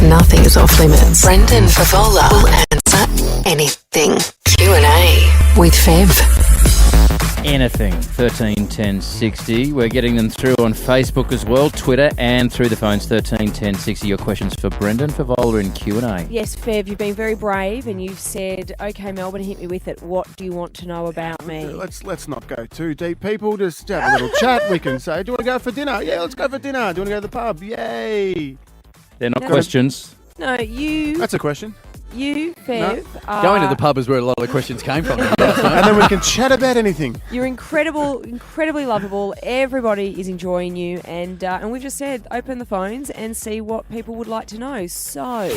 Nothing is off limits. Brendan Fevola will answer anything. Q&A with Fev. Anything. 13 10 60. We're getting them through on Facebook as well, Twitter, and through the phones. 13 10 60. Your questions for Brendan Fevola in Q&A. Yes, Fev, you've been very brave and you've said, okay, Melbourne, hit me with it. What do you want to know about me? Let's not go too deep, people. Just have a little chat. We can say, do you want to go for dinner? Yeah, let's go for dinner. Do you want to go to the pub? Yay. They're not questions. No, you... That's a question. You, Fev, Going to the pub is where a lot of the questions came from. And then we can chat about anything. You're incredibly lovable. Everybody is enjoying you. And we've just said, open the phones and see what people would like to know. So...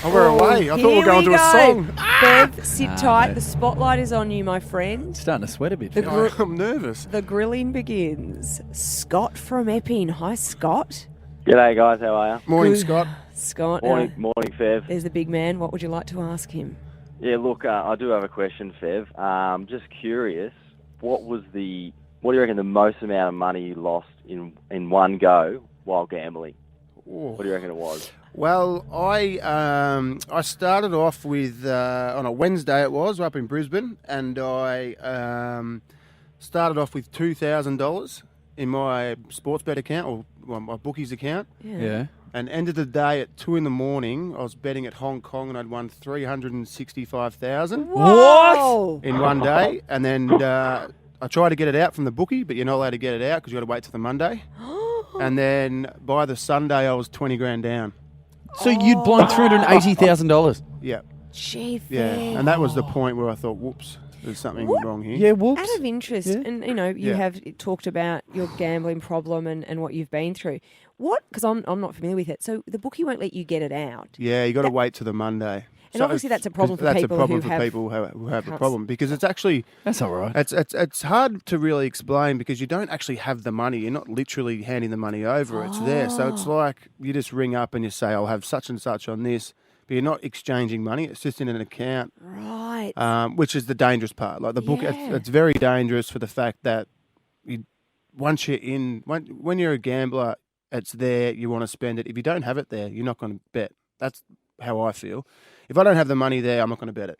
Oh, we're away. I thought we were going to a song. Fev, sit tight. The spotlight is on you, my friend. Starting to sweat a bit. I'm nervous. The grilling begins. Scott from Epping. Hi, Scott. G'day, guys. How are you? Morning, Scott. Scott. Morning, Fev. There's the big man. What would you like to ask him? Yeah, look, I do have a question, Fev. Just curious, what do you reckon the most amount of money you lost in one go while gambling? What do you reckon it was? Well, I started off with, on a Wednesday it was, up in Brisbane, and I started off with $2,000 in my sports bet account, or my bookies account. Yeah. And ended the day at 2 a.m. I was betting at Hong Kong and I'd won $365,000. Whoa! In one day. And then I tried to get it out from the bookie, but you're not allowed to get it out because you've got to wait till the Monday. And then by the Sunday, I was 20 grand down. So you'd blown $380,000. Yeah. Gee, Yeah. And that was the point where I thought, whoops, there's something wrong here. Yeah, whoops. Out of interest, and you have talked about your gambling problem and what you've been through. What? Because I'm not familiar with it. So the bookie won't let you get it out. Yeah, you got to wait till the Monday. And obviously that's a problem for people who have the problem because it's actually That's all right. it's hard to really explain because you don't actually have the money. You're not literally handing the money over. It's there. So it's like you just ring up and you say, I'll have such and such on this. But you're not exchanging money. It's just in an account. Right. Which is the dangerous part. Like the book, it's very dangerous for the fact that once you're in, when you're a gambler, it's there, you want to spend it. If you don't have it there, you're not going to bet. That's how I feel. If I don't have the money there, I'm not going to bet it.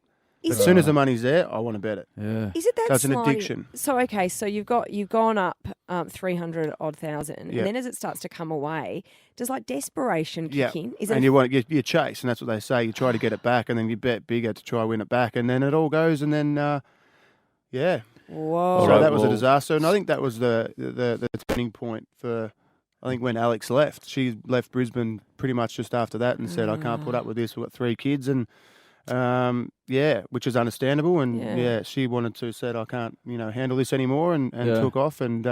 As soon as the money's there, I want to bet it. Yeah. Is it that So it's an sliding- addiction. So okay, so you've gone up 300 odd thousand, Yeah. and then as it starts to come away, does like desperation kick in? Is it and you chase, and that's what they say. You try to get it back, and then you bet bigger to try to win it back, and then it all goes, and then Whoa. So Right, that was a well- disaster, and I think that was the turning point for. I think when Alex left, she left Brisbane pretty much just after that, and said, "I can't put up with this. We've got 3 kids, and which is understandable." And she wanted to said, "I can't, handle this anymore," and took off and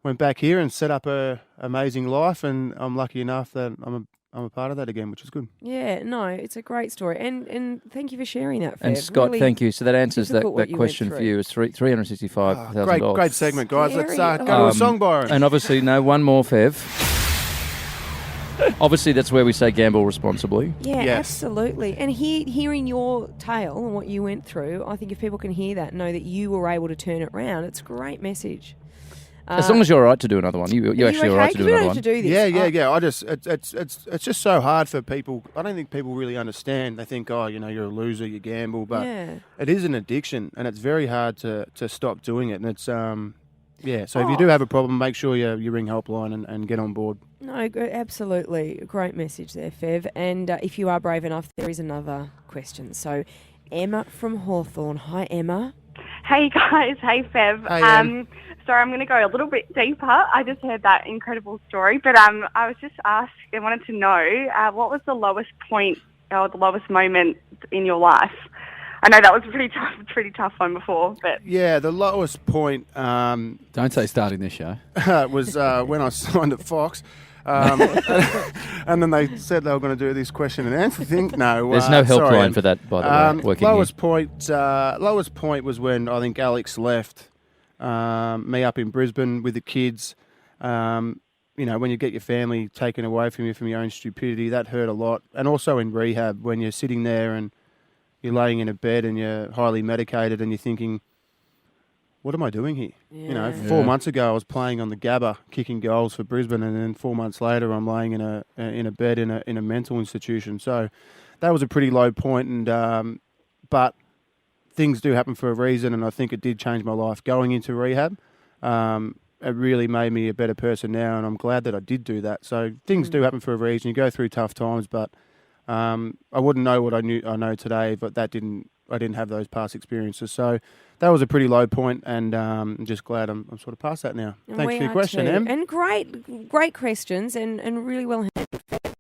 went back here and set up a amazing life. And I'm lucky enough that I'm a part of that again, which is good. Yeah, no, it's a great story, and thank you for sharing that. Fev. And Scott, Really thank you. So that answers that difficult what you question went for you. It's $365,000. Great segment, guys. Let's Very go to a song, Byron. And obviously, one more, Fev. Obviously, that's where we say gamble responsibly. Yeah, Yes. absolutely. And hearing your tale and what you went through, I think if people can hear that, know that you were able to turn it around, it's a great message. As long as you're all right to do another one. You're actually all right to do we don't another have one. to do this. Yeah. I just it's just so hard for people. I don't think people really understand. They think, you're a loser, you gamble, but it is an addiction, and it's very hard to stop doing it. And it's so if you do have a problem, make sure you ring helpline and get on board. No, absolutely. Great message there, Fev. And if you are brave enough, there is another question. So, Emma from Hawthorne. Hi, Emma. Hey guys, hey Fev. Hey, Em. Sorry, I'm going to go a little bit deeper. I just heard that incredible story, but I was just asked. I wanted to know what was the lowest point or the lowest moment in your life. I know that was a pretty tough one before, but Yeah, the lowest point Don't say starting this show. was when I signed at Fox. And then they said they were going to do this question and answer thing. No, There's no helpline sorry. for that, by the way. Working lowest point was when I think Alex left me up in Brisbane with the kids. When you get your family taken away from you from your own stupidity, that hurt a lot. And also in rehab, when you're sitting there and you're laying in a bed and you're highly medicated and you're thinking, what am I doing here? You know, Yeah. 4 months ago I was playing on the Gabba, kicking goals for Brisbane, and then 4 months later I'm laying in a bed in a mental institution. So that was a pretty low point, and but things do happen for a reason, and I think it did change my life going into rehab. It really made me a better person now, and I'm glad that I did do that. So things do happen for a reason. You go through tough times, but I wouldn't know what I know today, but I didn't have those past experiences. So that was a pretty low point, and I'm just glad I'm sort of past that now. And Thanks we for your are question, too. Em. And great questions, and really well